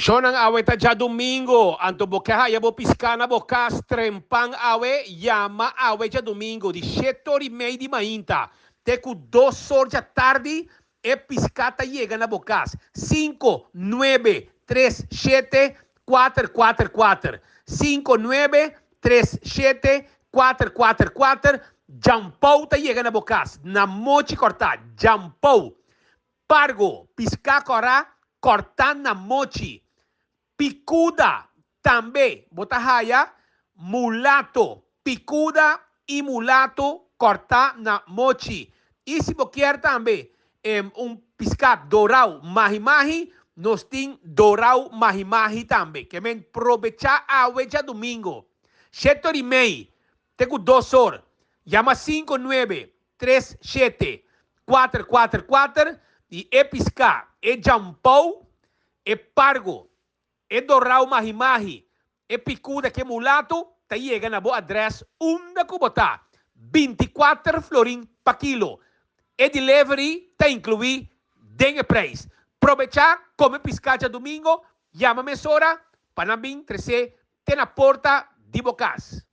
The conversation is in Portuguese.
Shonan awe ta ja domingo, anto boca ya bo piscana boca trempan awe, yama awe ja domingo, di 7h30 di mainta. Teku 2 horas da tarde, e piscata llega na bocas. 5, 9, 3, 7, 4, 4, 4. 5, 9, 3, 7, 4, 4, 4. Jampou ta llega na bocas. Na mochi corta, jampou. Pargo, pisca corá, cortar na mochi. Picuda também, botahaya, mulato, picuda e mulato cortar na mochi. E se você quer também piscar dourau mahi-mahi, nós temos dourau mahi-mahi também. Que men aproveitar a weja domingo. 7h30, tenho 2 horas. Llama 59 37 444 e piscar, jampou, pargo. E dourau mahi-mahi, e picuda que mulato, tá chega na boa adresse, onde que botar 24 florin pa quilo. E delivery tá incluído dentro preço. Aproveitar, come piscacha domingo, chama-me sora, para não vir, tem na porta de Bocas.